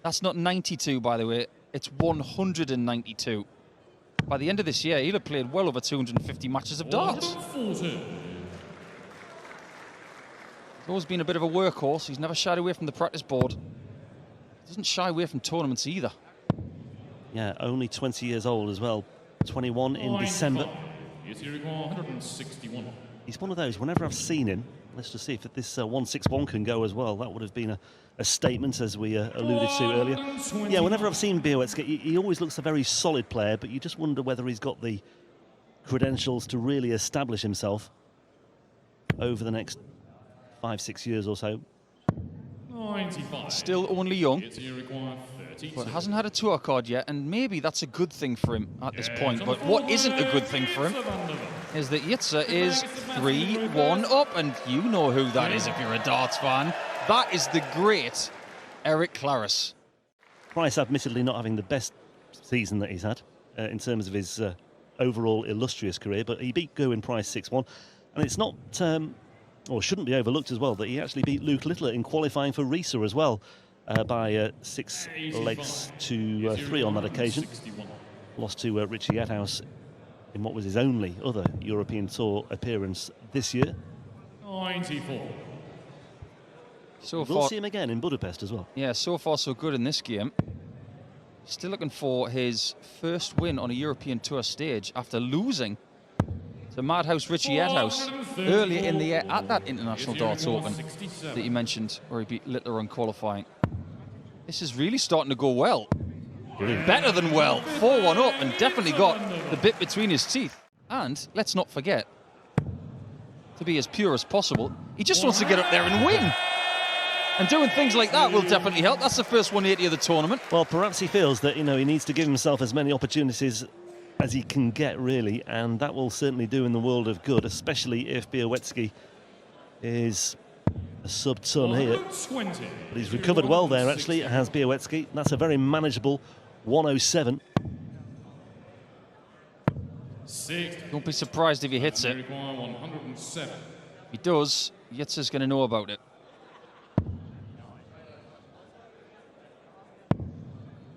That's not 92, by the way. It's 192. By the end of this year, he'll have played well over 250 matches of darts. He's always been a bit of a workhorse. He's never shied away from the practice board. Doesn't shy away from tournaments either. Yeah, only 20 years old as well. 21 in December. He's one of those, whenever I've seen him, let's just see if this 161 can go as well. That would have been a statement, as we alluded to earlier. Yeah, whenever I've seen Bergh, he always looks a very solid player, but you just wonder whether he's got the credentials to really establish himself over the next 5-6 years or so. 95. Still only young, but hasn't had a tour card yet, and maybe that's a good thing for him at this point. But what isn't a good thing for him is that Wata is 3-1 up, and you know who that is if you're a darts fan. That is the great Eric Claris. Price admittedly not having the best season that he's had in terms of his overall illustrious career, but he beat Gurny Price 6-1, and it's not... or shouldn't be overlooked as well, that he actually beat Luke Littler in qualifying for Risa as well by 6 legs to 3 on that occasion. Lost to Richie Woodhouse in what was his only other European Tour appearance this year. 94. So we'll far, see him again in Budapest as well. Yeah, so far so good in this game. Still looking for his first win on a European Tour stage after losing to Madhouse Richie Woodhouse earlier in the year at that International Darts Open that you mentioned, where he beat Littler on qualifying. This is really starting to go well. Brilliant. Better than well. 4-1 up, and definitely got the bit between his teeth. And let's not forget, to be as pure as possible, he just wants to get up there and win. And doing things like that will definitely help. That's the first 180 of the tournament. Well, perhaps he feels that, you know, he needs to give himself as many opportunities as he can get, really, and that will certainly do in the world of good, especially if Bergh is a sub-ton here. But he's recovered well there, actually, has Bergh. That's a very manageable 107. Don't be surprised if he hits it. If he does, Wata's going to know about it.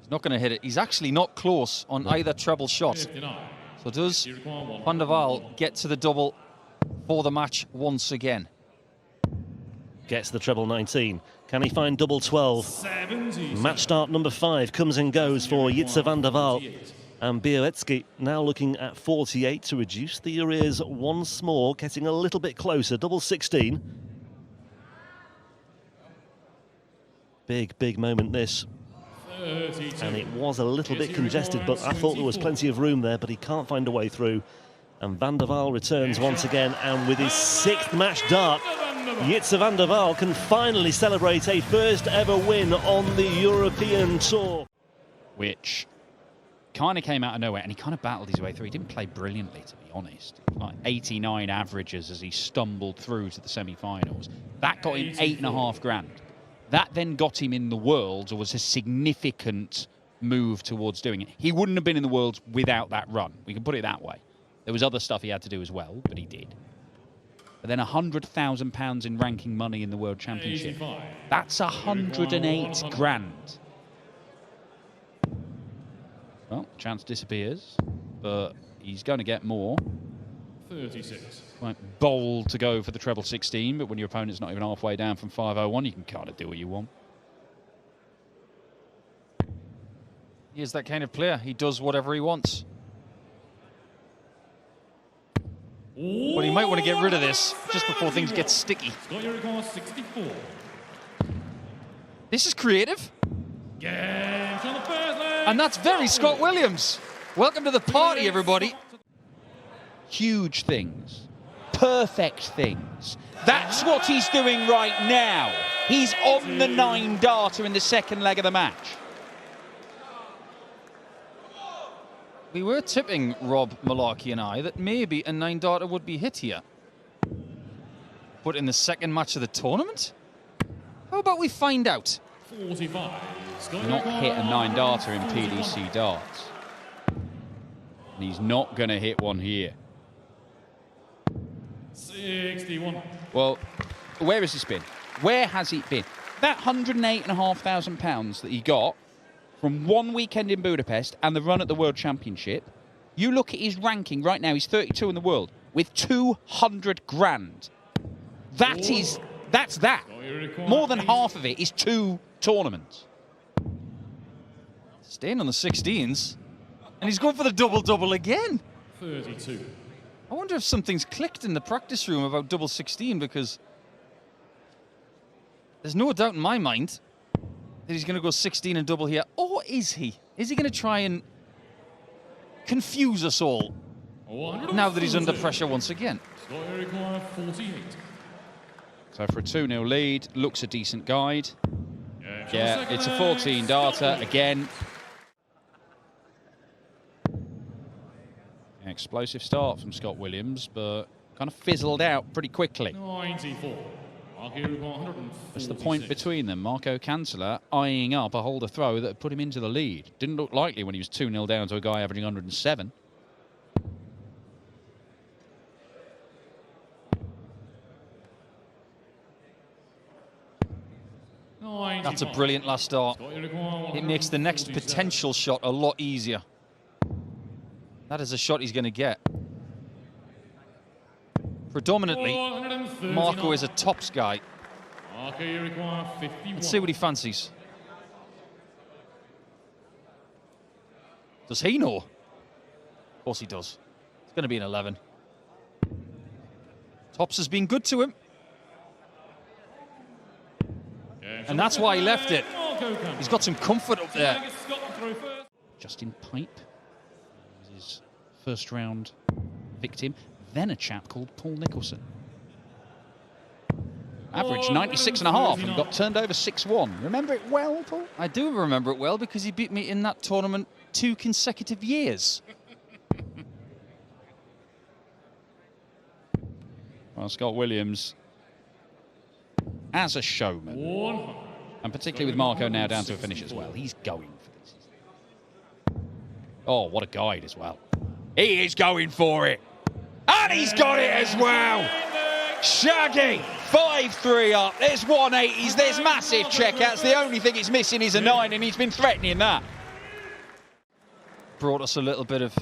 He's not going to hit it. He's actually not close on either treble shot. So does Van der Waal get to the double for the match once again? Gets the treble 19. Can he find double 12? Match start number 5 comes and goes for Wata van der Waal. And Bergh now looking at 48 to reduce the arrears once more, getting a little bit closer. Double 16. Big moment this. And it was a little bit congested, but I thought there was plenty of room there, but he can't find a way through. And Van der Waal returns once again, and with his 6th match dart, Wata van der Waal can finally celebrate a first ever win on the European Tour. Which kind of came out of nowhere, and he kind of battled his way through. He didn't play brilliantly, to be honest. Like 89 averages as he stumbled through to the semi-finals. That got him 8.5 grand. That then got him in the Worlds, or was a significant move towards doing it. He wouldn't have been in the Worlds without that run. We can put it that way. There was other stuff he had to do as well, but he did. But then £100,000 in ranking money in the World Championship. That's 108 grand. Well, chance disappears, but he's going to get more. 36. Quite bold to go for the treble 16, but when your opponent's not even halfway down from 501, you can kind of do what you want. He is that kind of player. He does whatever he wants. But he might want to get rid of this just before things get sticky. This is creative. And that's very Scott Williams. Welcome to the party, everybody. Huge things. Perfect things. That's what he's doing right now. He's on the 9-darter in the second leg of the match. We were tipping, Rob Malarkey and I, that maybe a 9-darter would be hit here. But in the second match of the tournament? How about we find out? 45. Not hit a 9-darter in PDC darts. And he's not going to hit one here. 61. Well, where has this been? Where has it been? that £108,500 that he got from one weekend in Budapest and the run at the World Championship, you look at his ranking right now, he's 32 in the world with 200 grand. That's that. More than half of it is 2 tournaments. Staying on the 16s. And he's going for the double-double again. 32. I wonder if something's clicked in the practice room about double 16, because there's no doubt in my mind that he's going to go 16 and double here. Or is he? Is he going to try and confuse us all now that he's under pressure once again? 48. So for a 2-0 lead, looks a decent guide. Yeah, it's a 14 darter again. Explosive start from Scott Williams, but kind of fizzled out pretty quickly. 94. That's the point between them. Marco Canceller eyeing up a holder throw that put him into the lead. Didn't look likely when he was 2-0 down to a guy averaging 107. That's a brilliant last start. It makes the next potential shot a lot easier. That is a shot he's going to get. Predominantly, Marco is a tops guy. Let's see what he fancies. Does he know? Of course he does. It's going to be an 11. Tops has been good to him. And that's why he left it. He's got some comfort up there. Justin Pipe was his first round victim. Then a chap called Paul Nicholson. Average 96.5 and got turned over 6-1. Remember it well, Paul? I do remember it well, because he beat me in that tournament 2 consecutive years. Well, Scott Williams, as a showman, and particularly with Marco now down to a finish as well, he's going for this. Oh, what a guide as well. He is going for it. And he's got it as well. Shaggy, 5-3 up. There's 180s, there's massive checkouts. The only thing it's missing is a 9, and he's been threatening that. Brought us a little bit of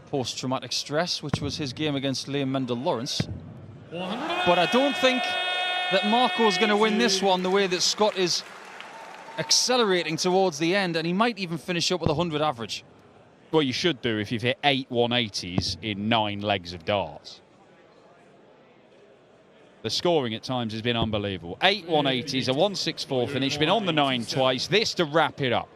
post-traumatic stress, which was his game against Liam Mendel-Lawrence. But I don't think that Marco's going to win this one the way that Scott is accelerating towards the end, and he might even finish up with a 100 average. Well, you should do if you've hit 8 180s in 9 legs of darts. The scoring at times has been unbelievable. 8 180s, a 164 finish, been on the 9 twice. This to wrap it up.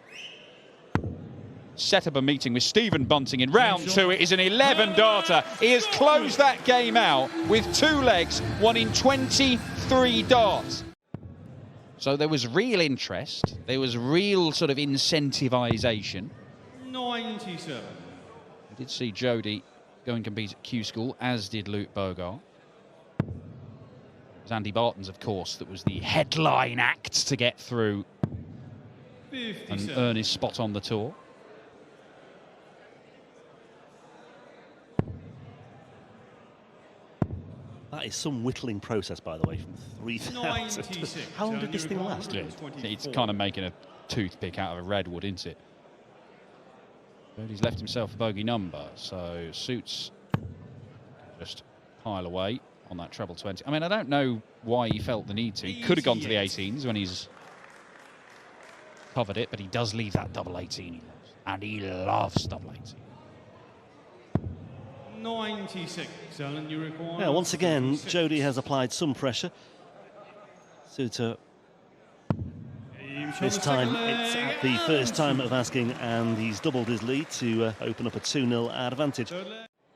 Set up a meeting with Stephen Bunting in round 2. It is an 11 darter. He has closed that game out with 2 legs, one in 23 darts. So there was real interest. There was real sort of incentivization. 97. I did see Jody go and compete at Q School, as did Luke Bergh. It was Andy Barton's, of course, that was the headline act to get through 57. and earn his spot on the tour. That is some whittling process, by the way, from 3,000. 96. How long did this thing last? It's kind of making a toothpick out of a redwood, isn't it? Jody's left himself a bogey number, so Suits just pile away on that treble 20. I mean, I don't know why he felt the need to. He could have gone to the 18s when he's covered it, but he does leave that double 18 he loves. And he loves double 18. 96. Alan, you require. Yeah, once again, Jody has applied some pressure. Suter, this time it's at the first time of asking, and he's doubled his lead to open up a 2-0 advantage.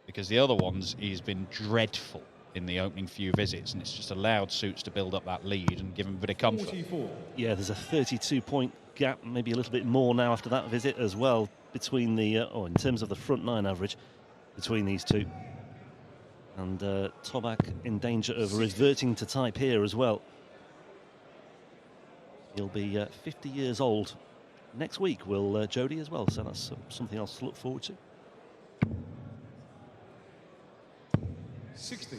Because the other ones, he's been dreadful in the opening few visits, and it's just allowed Suits to build up that lead and give him a bit of comfort. 44. Yeah, there's a 32-point gap, maybe a little bit more now after that visit as well, between the, in terms of the front 9 average, between these two. And Tobak in danger of reverting to type here as well. He'll be 50 years old next week, will Jody as well, so that's something else to look forward to. 60.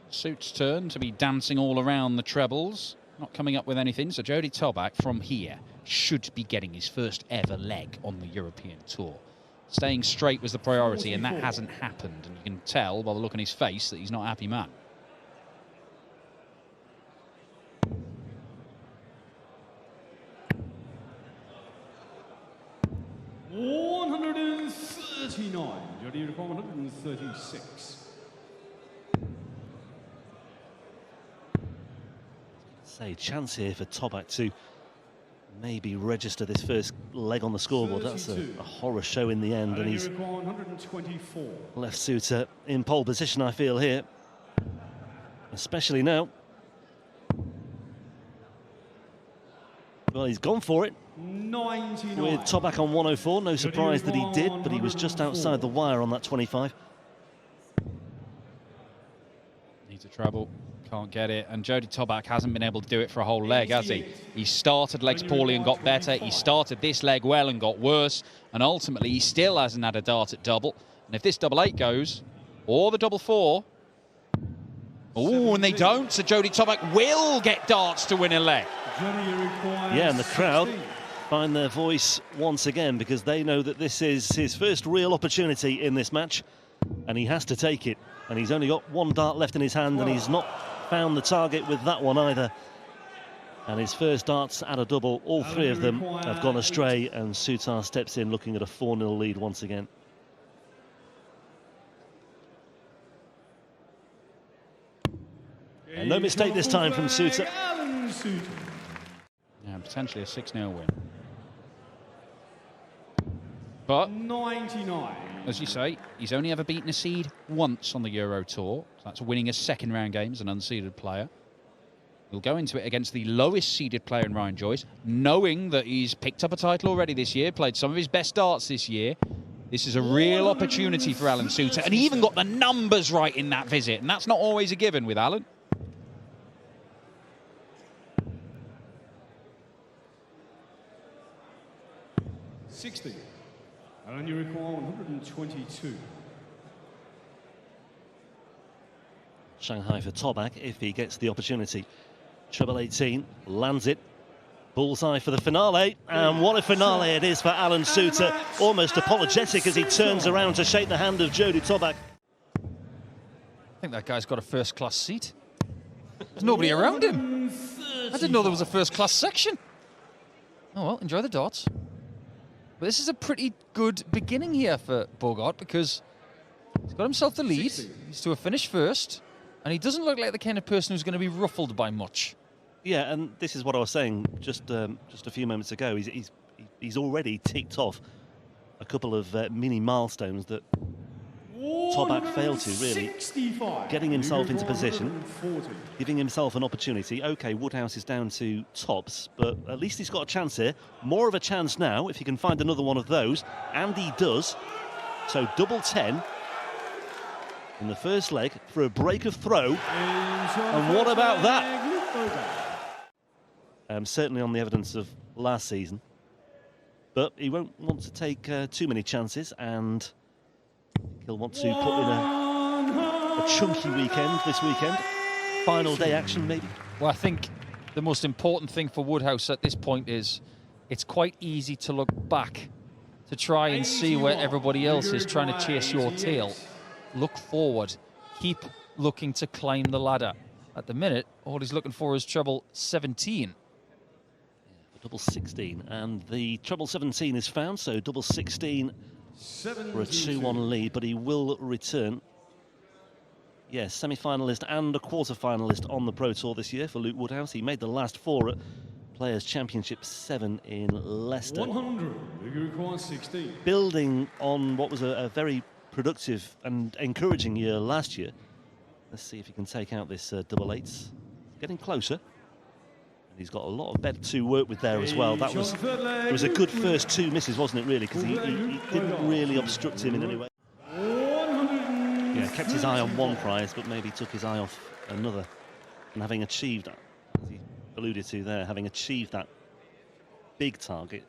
Suits' turn to be dancing all around the trebles. not coming up with anything. So Jody Tobak from here should be getting his first ever leg on the European Tour. Staying straight was the priority, and that hasn't happened. And you can tell by the look on his face that he's not a happy man. $139. Jody require 136. Say, chance here for Tobak to maybe register this first leg on the scoreboard. That's a horror show in the end, and he's 124. left Souter in pole position, I feel, here. Especially now. Well, he's gone for it. 99. With Tobak on 104, no surprise that he did, but he was just outside the wire on that 25. Needs a treble, can't get it. And Jody Tobak hasn't been able to do it for a whole leg, has he? He started legs poorly and got better. He started this leg well and got worse. And ultimately, he still hasn't had a dart at double. And if this double 8 goes, or the double 4, oh, and they don't, so Jody Tobak will get darts to win a leg. Yeah, and the crowd find their voice once again because they know that this is his first real opportunity in this match, and he has to take it. And he's only got one dart left in his hand, and he's not found the target with that one either. And his first darts at a double, all three of them have gone astray, and Souter steps in looking at a 4-0 lead once again. And no mistake this time from Souter. Yeah, potentially a 6-0 win. But 99. as you say, he's only ever beaten a seed once on the Euro Tour. So that's winning a second round game as an unseeded player. He'll go into it against the lowest seeded player in Ryan Joyce, knowing that he's picked up a title already this year, played some of his best darts this year. This is a real opportunity for Alan Souter, and he even got the numbers right in that visit, and that's not always a given with Alan. $60. And you require 122. Shanghai for Tobak if he gets the opportunity. Treble 18, lands it. Bullseye for the finale, and what a finale it is for Alan Souter. Almost apologetic as he turns around to shake the hand of Jody Tobak. I think that guy's got a first-class seat. There's nobody around him. I didn't know there was a first-class section. Oh well, enjoy the darts. But this is a pretty good beginning here for Bergh because he's got himself the lead. He's to a finish first, and he doesn't look like the kind of person who's going to be ruffled by much. Yeah, and this is what I was saying just a few moments ago. He's already ticked off a couple of mini milestones that Tobak failed to, really. Getting himself into position, giving himself an opportunity. OK, Woodhouse is down to tops, but at least he's got a chance here. More of a chance now if he can find another one of those, and he does. So double 10 in the first leg for a break of throw. And what about that? Certainly on the evidence of last season. But he won't want to take too many chances, and he'll want to put in a chunky weekend this weekend. Final day action, maybe. Well, I think the most important thing for Woodhouse at this point is it's quite easy to look back to try and see where everybody else is trying to chase your tail. Look forward. Keep looking to climb the ladder. At the minute, all he's looking for is treble 17. Double 16, and the treble 17 is found, so double 16 for a 2-1 lead, but he will return. Yes, semi-finalist and a quarter-finalist on the Pro Tour this year for Luke Woodhouse. He made the last 4 at Players' Championship 7 in Leicester. 100, you require 16. Building on what was a very productive and encouraging year last year. Let's see if he can take out this double 8s. Getting closer. He's got a lot of bed to work with there as well. It was a good first 2 misses, wasn't it, really? Because he didn't really obstruct him in any way. Yeah, kept his eye on one prize, but maybe took his eye off another. And having achieved that, as he alluded to there, having achieved that big target,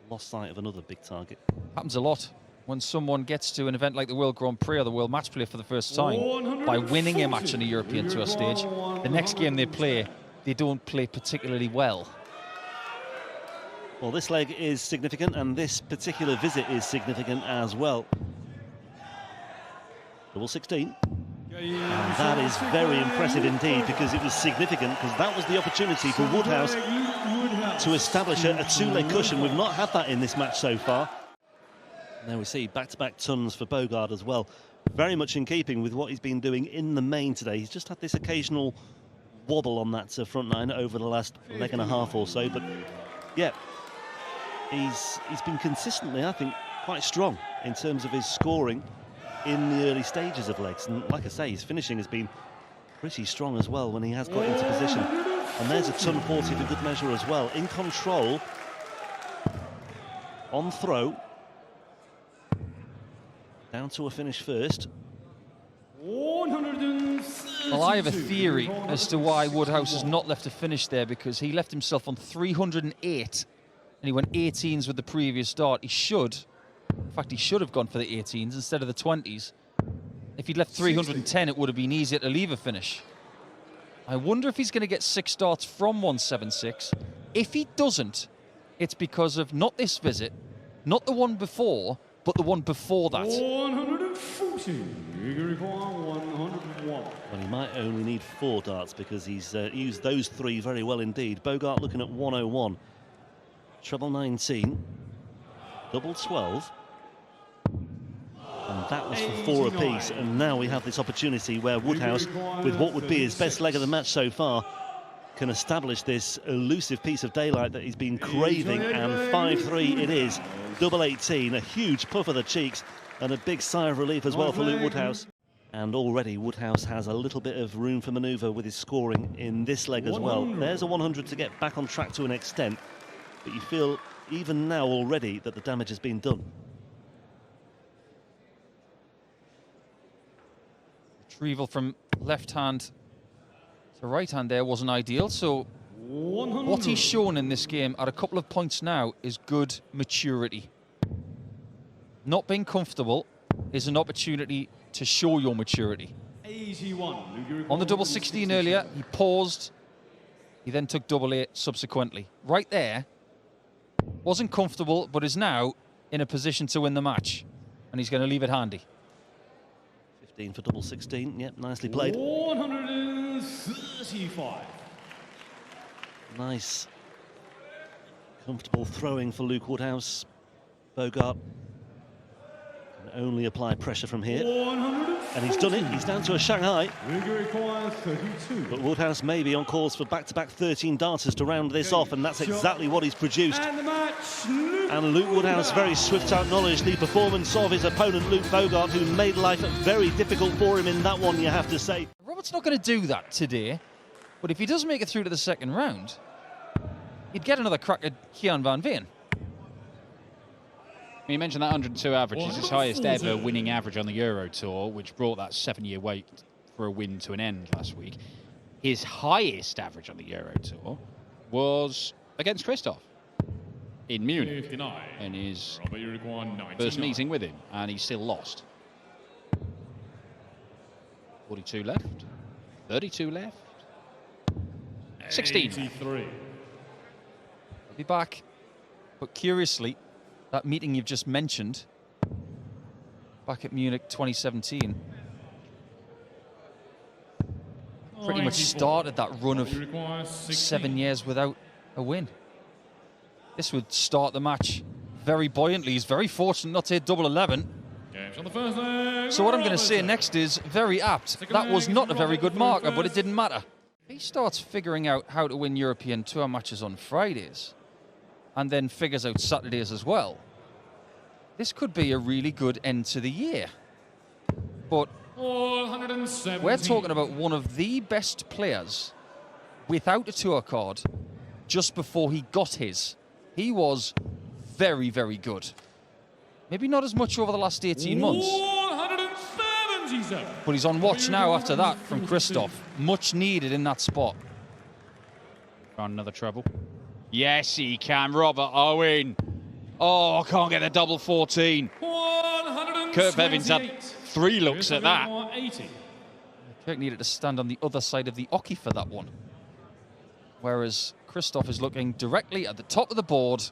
lost sight of another big target. Happens a lot when someone gets to an event like the World Grand Prix or the World Match Play for the first time by winning a match on a European Tour stage. The next game they play, they don't play particularly well. Well, this leg is significant, and this particular visit is significant as well. Double 16. And that is very impressive indeed, because it was significant, because that was the opportunity for Woodhouse to establish a two-leg cushion. We've not had that in this match so far. Now we see back-to-back tons for Bergh as well. Very much in keeping with what he's been doing in the main today. He's just had this occasional wobble on that front nine over the last leg and a half or so, but yeah, he's been consistently, I think, quite strong in terms of his scoring in the early stages of legs. And like I say, his finishing has been pretty strong as well when he has got into position. And there's a ton 40 for good measure as well. In control, on throw, down to a finish first. Well, I have a theory as to why Woodhouse has not left a finish there, because he left himself on 308 and he went 18s with the previous start. He should, in fact, he should have gone for the 18s instead of the 20s. If he'd left 310, it would have been easier to leave a finish. I wonder if he's going to get 6 starts from 176. If he doesn't, it's because of not this visit, not the one before, but the one before that. 140. You require 101. Well, he might only need 4 darts, because he's used those 3 very well indeed. Bergh looking at 101. Treble 19. Double 12. And that was for 4 apiece. And now we have this opportunity where Woodhouse, with what would be his best leg of the match so far, can establish this elusive piece of daylight that he's been craving. And 5-3 it is. Double 18, a huge puff of the cheeks and a big sigh of relief as well for Luke Woodhouse. And already Woodhouse has a little bit of room for manoeuvre with his scoring in this leg as well. There's a 100 to get back on track to an extent, but you feel even now already that the damage has been done. Retrieval from left hand to right hand there wasn't ideal, so 100. what he's shown in this game at a couple of points now is good maturity. Not being comfortable is an opportunity to show your maturity. 81. On the double 16 earlier, he paused. He then took double 8 subsequently. Right there, wasn't comfortable, but is now in a position to win the match. And he's going to leave it handy. 15 for double 16, yep, nicely played. 135. Nice, comfortable throwing for Luke Woodhouse. Bergh can only apply pressure from here. 140. And he's done it, he's down to a Shanghai. You require 32. But Woodhouse may be on course for back-to-back 13 darters to round this off, and that's exactly what he's produced. And the match. And Luke Woodhouse very swift to acknowledge the performance of his opponent, Luke Bergh, who made life very difficult for him in that one, you have to say. Robert's not going to do that today, but if he does make it through to the second round, he'd get another crack at Kian van Veen. You mentioned that 102 average is his highest ever winning average on the Euro Tour, which brought that 7-year wait for a win to an end last week. His highest average on the Euro Tour was against Kristoff in Munich 59. in his Robert, you require 99. first meeting with him, and he still lost. 42 left, 32 left, 16. 83. He'll be back, but curiously, that meeting you've just mentioned, back at Munich 2017, pretty much started that run of 7 years without a win. This would start the match very buoyantly. He's very fortunate not to hit double 11. Games on the first leg. So what I'm going to say next is very apt. That was not a very good marker, but it didn't matter. He starts figuring out how to win European Tour matches on Fridays, and then figures out Saturdays as well. This could be a really good end to the year. But we're talking about one of the best players without a tour card just before he got his. He was very, very good. Maybe not as much over the last 18 months. 177. But he's on watch now after that from Kristoff. Much needed in that spot. Found another treble. Yes, he can. Robert Owen. Oh, can't get the double 14. Kurt Bevins had 3 looks at that. 80. Kirk needed to stand on the other side of the ocky for that one. whereas Kristoff is looking directly at the top of the board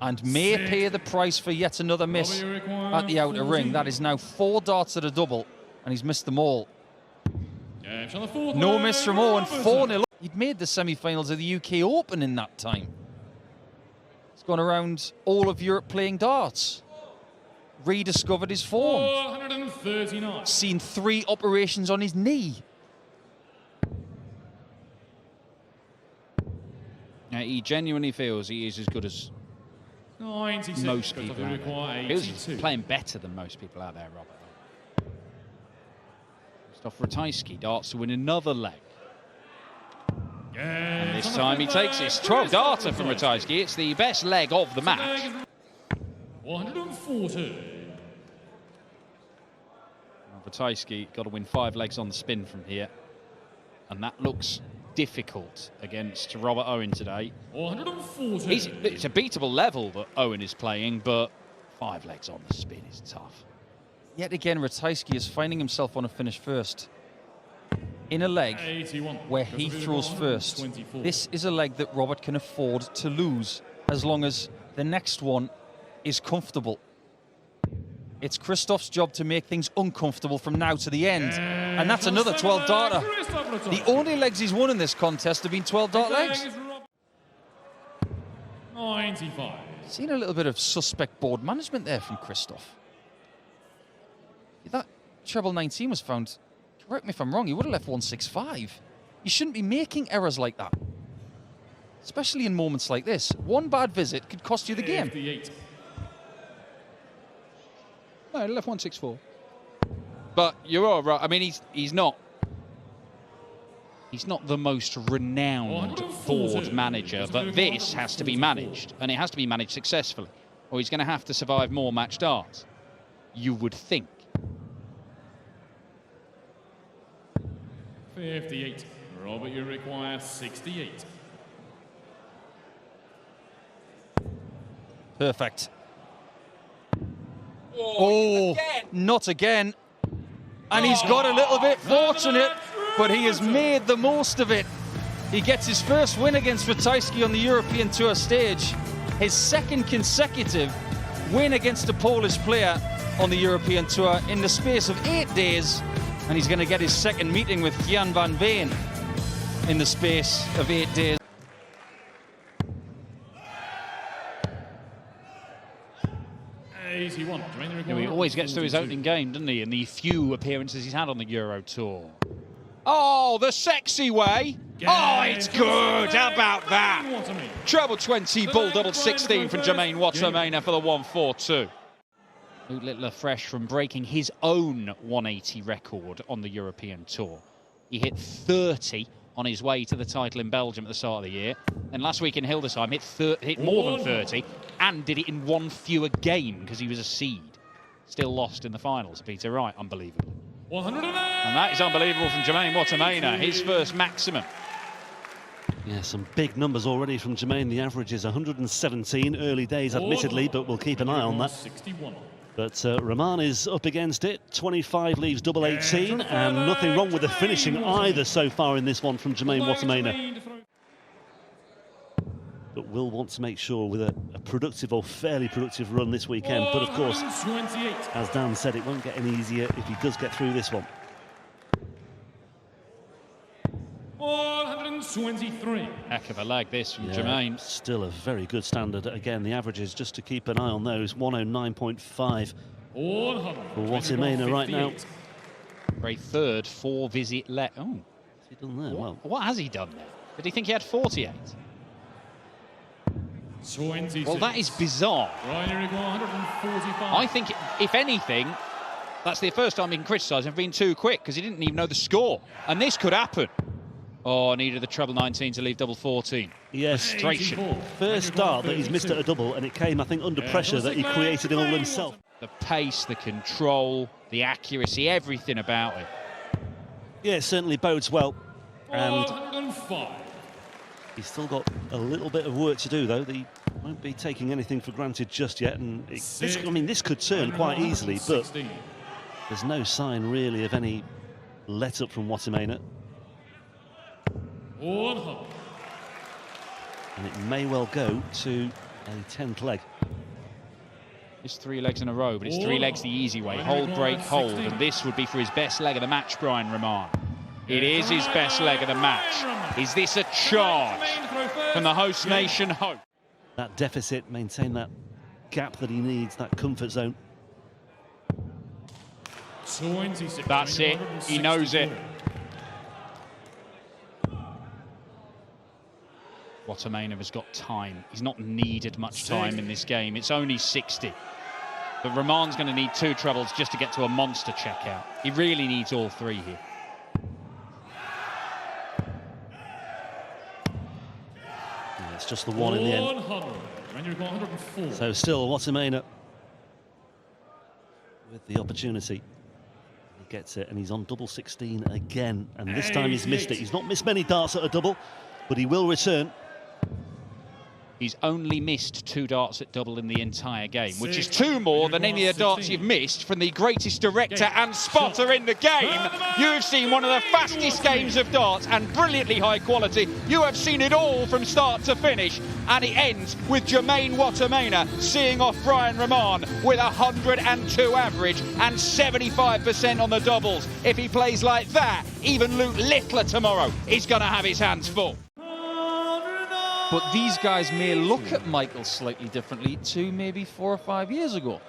and may pay the price for yet another miss at the outer ring. That is now 4 darts at a double, and he's missed them all. No miss from Owen, 4-0. He'd made the semi-finals of the UK Open in that time. He's gone around all of Europe playing darts. Rediscovered his form. 439. Seen 3 operations on his knee. Now, he genuinely feels he is as good as 96. most people Kristoff, you out there. require He feels 82. he's playing better than most people out there, Robert. Kristoff Ratajski darts to win another leg. And this time he takes his 12 darter from Ratajski. It's the best leg of the match. 140. Ratajski got to win 5 legs on the spin from here. And that looks difficult against Robert Owen today. 140. It's a beatable level that Owen is playing, but 5 legs on the spin is tough. Yet again, Ratajski is finding himself on a finish first. In a leg 81. where he throws first. This is a leg that Robert can afford to lose as long as the next one is comfortable. It's Kristoff's job to make things uncomfortable from now to the end. And that's another 12 darter. The only legs he's won in this contest have been 12 dart legs. 95. Seen a little bit of suspect board management there from Kristoff. If that treble 19 was found, correct me if I'm wrong, he would have left 165. You shouldn't be making errors like that. Especially in moments like this. One bad visit could cost you the game. 58. No, he left 164. But you're all right. I mean, he's not the most renowned board manager, but this has to be managed, and it has to be managed successfully, or he's going to have to survive more match darts. You would think. 58. Robert, you require 68. Perfect. Oh, not again. And he's got a little bit fortunate, but he has made the most of it. He gets his first win against Ratajski on the European Tour stage. His second consecutive win against a Polish player on the European Tour in the space of 8 days. And he's going to get his second meeting with Jan van Veen in the space of 8 days. He always gets to his opening game, doesn't he? In the few appearances he's had on the Euro Tour. Oh, the sexy way. Oh, it's good. How about that? Treble 20, bull double 16 from Germaine Wata for the 142. Luke Littler fresh from breaking his own 180 record on the European Tour. He hit 30 on his way to the title in Belgium at the start of the year. And last week in Hildesheim, hit more than 30 and did it in 1 fewer game because he was a seed. Still lost in the finals. Peter Wright, unbelievable. 108. And that is unbelievable from Germaine Wata, his first maximum. Yeah, some big numbers already from Germaine. The average is 117, early days admittedly, but we'll keep an eye on that. 61. But Rahman is up against it. 25 leaves double 18, and nothing wrong with the finishing either so far in this one from Germaine Wata. But will want to make sure with a productive or fairly productive run this weekend. But of course, as Dan said, it won't get any easier if he does get through this one. 123. Heck of a leg this from Germaine. Still a very good standard. Again, the averages, just to keep an eye on those, 109.5 for Wata right now. For a third 4-visit leg. Oh, What's he done there? Well, what has he done there? Did he think he had 48? 26. Well, that is bizarre. Right, you require 145. I think, if anything, that's the first time he can criticise him for being too quick because he didn't even know the score. And this could happen. Oh, needed the treble 19 to leave double 14. yes, Frustration. first start that he's missed at a double, and it came, I think, under pressure that he created it all himself. The pace, the control, the accuracy, everything about it. Yeah, it certainly bodes well. And 105. he's still got a little bit of work to do, though. He won't be taking anything for granted just yet. And this could turn quite easily, but there's no sign really of any let up from Wata. 100. And it may well go to a 10th leg. It's 3 legs in a row, but it's 3 legs the easy way. Hold, break, hold, and this would be for his best leg of the match, Brian Roman. It is his best leg of the match. Is this a charge from the host nation hope? That deficit, maintain that gap that he needs, that comfort zone. That's it. He knows it. Germaine has got time. He's not needed much time in this game. It's only 60. But Roman's going to need 2 trebles just to get to a monster checkout. He really needs all 3 here. Yeah, it's just the 1 in the end. So still Germaine with the opportunity. He gets it, and he's on double 16 again. And this time he's missed it. He's not missed many darts at a double, but he will return. He's only missed 2 darts at double in the entire game, which is 2 more than any of the darts you've missed from the greatest director and spotter in the game. You have seen one of the fastest games of darts and brilliantly high quality. You have seen it all from start to finish, and it ends with Germaine Germaine seeing off Brian Roman with 102 average and 75% on the doubles. If he plays like that, even Luke Littler tomorrow is going to have his hands full. But these guys may look at Michael slightly differently to maybe 4 or 5 years ago.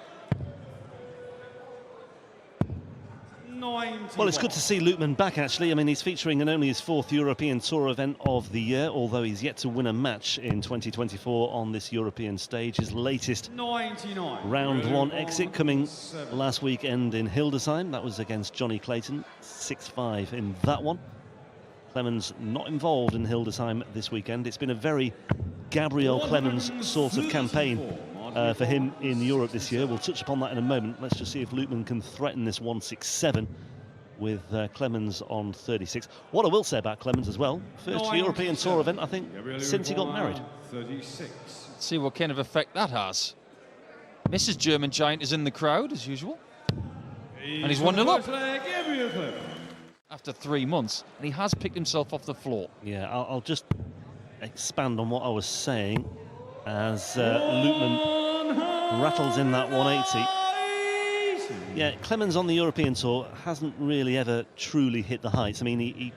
Well, it's good to see Lukeman back, actually. I mean, he's featuring in only his 4th European Tour event of the year, although he's yet to win a match in 2024 on this European stage. His latest round 1 exit coming last weekend in Hildesheim. That was against Johnny Clayton, 6-5 in that one. Clemens not involved in Hildesheim this weekend. It's been a very Gabriel Clemens sort of campaign for him in Europe this year. We'll touch upon that in a moment. Let's just see if Lukeman can threaten this 167 with Clemens on 36. What I will say about Clemens as well, first European Tour event, I think, since he got married. Let's see what kind of effect that has. Mrs. German Giant is in the crowd, as usual. And he's 1-0 up after 3 months, and he has picked himself off the floor. Yeah, I'll just expand on what I was saying as Lukeman rattles in that 180. Yeah, Clemens on the European Tour hasn't really ever truly hit the heights. I mean, he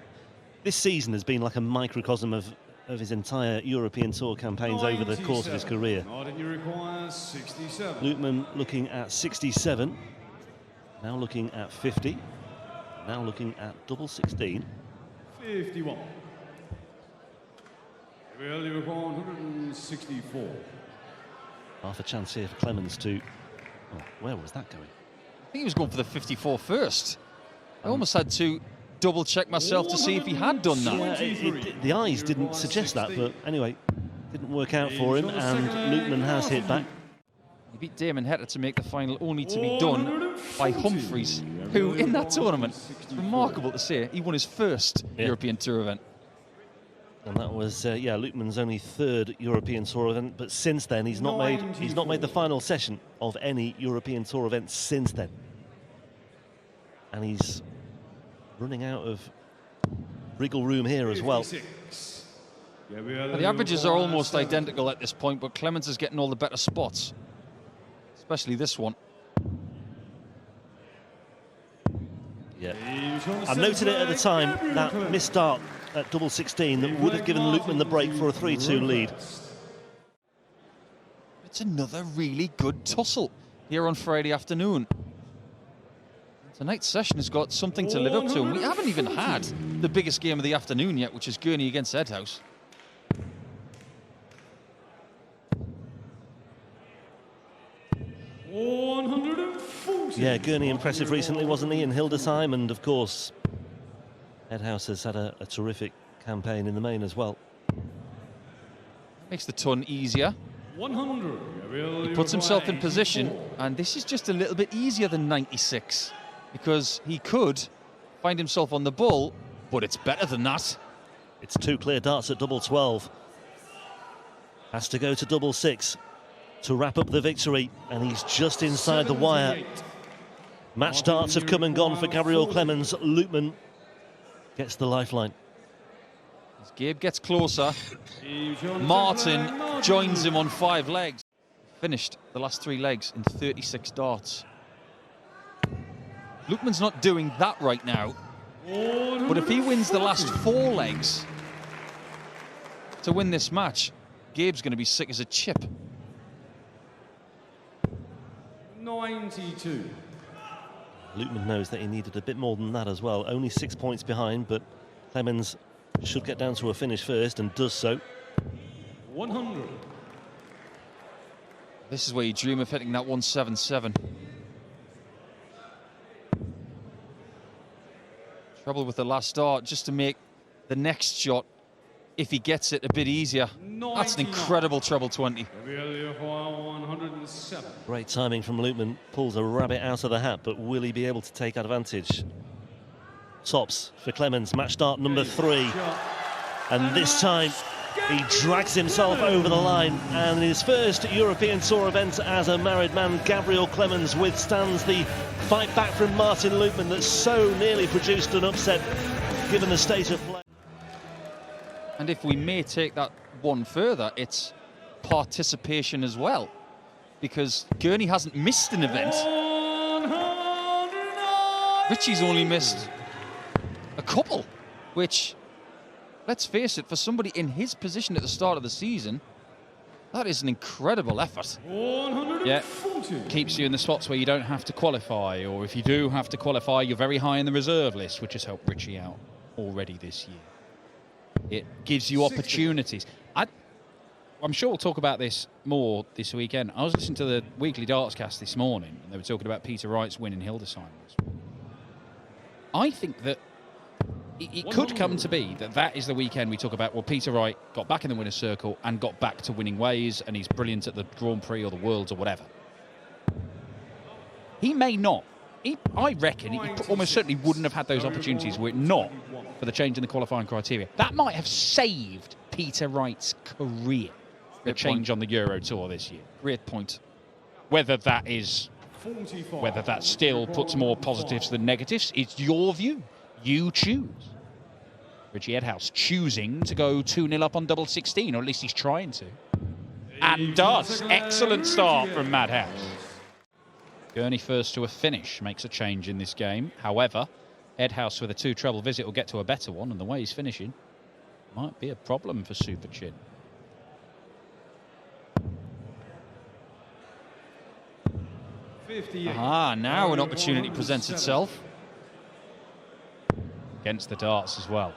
this season has been like a microcosm of his entire European Tour campaigns over the course of his career. Lukeman looking at 67, now looking at 50. Now looking at double 16. 51. 164. Half a chance here for Clemens to... Oh, where was that going? I think he was going for the 54 first. I almost had to double check myself to see if he had done that. Yeah, the eyes didn't suggest that, but anyway, didn't work out for him, and Lukeman has hit back. He beat Damon Heta to make the final, only to be done by Humphreys, who in that tournament, it's remarkable to say, he won his first European Tour event. And that was Lukeman's only 3rd European Tour event, but since then he's not made the final session of any European Tour event since then. And he's running out of wriggle room here as well. The averages are almost identical at this point, but Clemens is getting all the better spots, especially this one. Yeah, I noted it at the time, that missed start at double 16 that would have given Lukeman the break for a 3-2 lead. It's another really good tussle here on Friday afternoon. Tonight's session has got something to live up to, and we haven't even had the biggest game of the afternoon yet, which is Gurny against Woodhouse. Yeah, Gurny impressive recently, wasn't he, in Hildesheim, and of course Woodhouse has had a terrific campaign in the main as well. Makes the ton easier. 100. He puts himself in position, and this is just a little bit easier than 96, because he could find himself on the bull, but it's better than that. It's 2 clear darts at double 12. Has to go to double 6 to wrap up the victory, and he's just inside the wire. Match darts have come and gone for Gabriel Clemens. Lukeman gets the lifeline. As Gabe gets closer, Martin joins him on 5 legs. Finished the last 3 legs in 36 darts. Lukeman's not doing that right now, but if he wins the last 4 legs to win this match, Gabe's going to be sick as a chip. 92. Lukeman knows that he needed a bit more than that as well. Only 6 points behind, but Clemens should get down to a finish first and does so. 100. This is where you dream of hitting that 177. Trouble with the last dart, just to make the next shot, if he gets it, a bit easier. That's an incredible treble 20. 107. Great timing from Lukeman. Pulls a rabbit out of the hat, but will he be able to take advantage? Tops for Clemens, match start number 3. And this time, he drags himself over the line. And in his first European Tour event as a married man, Gabriel Clemens withstands the fight back from Martin Lukeman that so nearly produced an upset, given the state of play. And if we may take that one further, it's participation as well, because Gurny hasn't missed an event. Richie's only missed a couple, which, let's face it, for somebody in his position at the start of the season, that is an incredible effort. Yeah, keeps you in the spots where you don't have to qualify, or if you do have to qualify, you're very high in the reserve list, which has helped Richie out already this year. It gives you opportunities. I'm sure we'll talk about this more this weekend. I was listening to the weekly darts cast this morning, and they were talking about Peter Wright's win in Hildesheim. I think that it could come to be that is the weekend we talk about, well, Peter Wright got back in the winner's circle and got back to winning ways, and he's brilliant at the Grand Prix or the Worlds or whatever. He may not. I reckon he almost certainly wouldn't have had those opportunities were it not for the change in the qualifying criteria. That might have saved Peter Wright's career, the change on the Euro Tour this year. Great point. Whether that still puts more positives than negatives, it's your view. You choose. Richie Woodhouse choosing to go 2-0 up on double 16, or at least he's trying to. And does. Excellent start from Madhouse. Gurny first to a finish makes a change in this game. However, Woodhouse with a 2 treble visit will get to a better one, and the way he's finishing might be a problem for Super Chin. Now an opportunity presents itself. Against the darts as well.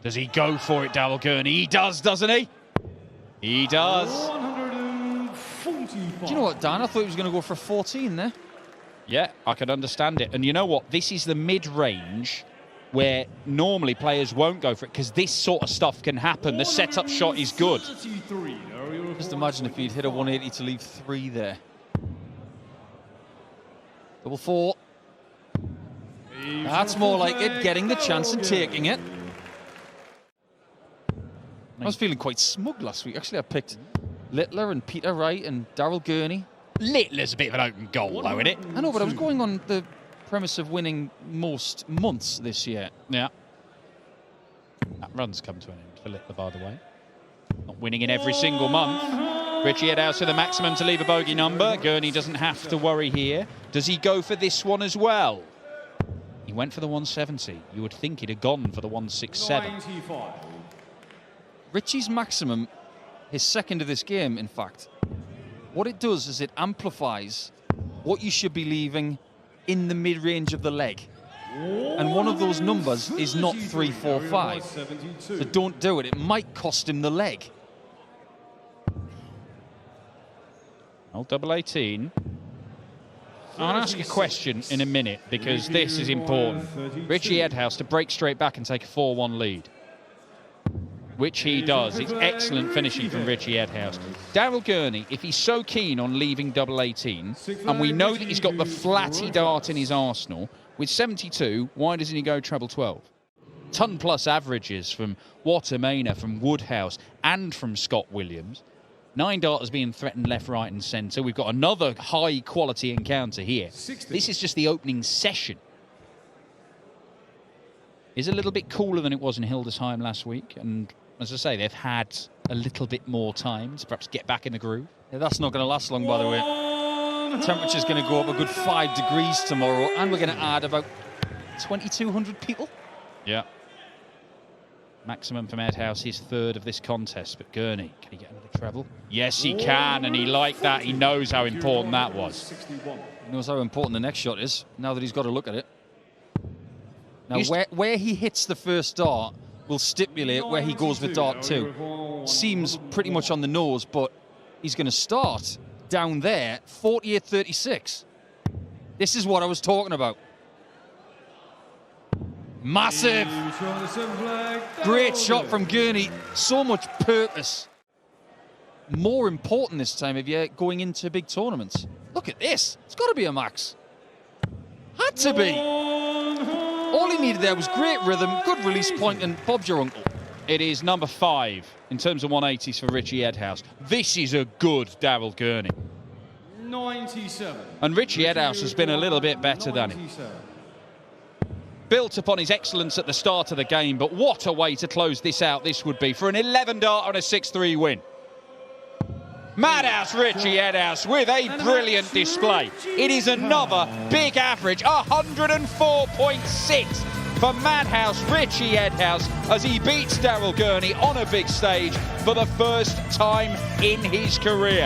Does he go for it, Darl Gurny? He does, doesn't he? He does. Do you know what, Dan? I thought he was going to go for a 14 there. Yeah, I can understand it. And you know what? This is the mid-range where normally players won't go for it, because this sort of stuff can happen. The setup shot is good. Just imagine if he'd hit a 180 to leave 3 there. Double 4. That's more like it, getting the chance and taking it. I was feeling quite smug last week. Actually, I picked Littler and Peter Wright and Darl Gurny. Littler's a bit of an open goal, though, isn't it? I know, but I was going on the premise of winning most months this year. Yeah. That run's come to an end for Littler, by the way. Not winning in every single month. Richie Woodhouse to the maximum to leave a bogey number. Gurny doesn't have to worry here. Does he go for this one as well? He went for the 170. You would think he'd have gone for the 167. 95. Richie's maximum, his second of this game, in fact, what it does is it amplifies what you should be leaving in the mid-range of the leg. And one of those numbers is not 3, 4, 5. So don't do it. It might cost him the leg. Well, double 18. I'll ask a question in a minute, because this is important. Richie Woodhouse to break straight back and take a 4-1 lead, which he does. It's excellent finishing from Richie Woodhouse. Darl Gurny, if he's so keen on leaving double 18, and we know that he's got the flatty dart in his arsenal, with 72, why doesn't he go treble 12? Ton-plus averages from Wata, from Woodhouse, and from Scott Williams. 9 darters being threatened left, right and centre. We've got another high-quality encounter here. 60. This is just the opening session. is a little bit cooler than it was in Hildesheim last week. And as I say, they've had a little bit more time to perhaps get back in the groove. Yeah, that's not going to last long, by the way. Temperature's going to go up a good 5 degrees tomorrow, and we're going to add about 2,200 people. Yeah. Maximum from Woodhouse, his third of this contest. But Gurny, can he get another treble? Yes, he can, and he liked that. He knows how important that was. He knows how important the next shot is, now that he's got to look at it. Now, where he hits the first dart will stipulate where he goes with dart 2. Seems pretty much on the nose, but he's going to start down there, 48-36. This is what I was talking about. Massive. Great shot from Gurny. So much purpose. More important this time if you're going into big tournaments. Look at this. It's got to be a max. Had to be. All he needed there was great rhythm, good release point, and Bob's your uncle. It is number 5 in terms of 180s for Richie Woodhouse. This is a good Darrell Gurny. 97. And Richie Woodhouse has been a little bit better than him. Built upon his excellence at the start of the game, but what a way to close this out this would be for an 11-dart on a 6-3 win. Madhouse Richie Woodhouse with a brilliant display. It is another big average, 104.6 for Madhouse Richie Woodhouse as he beats Darrell Gurny on a big stage for the first time in his career.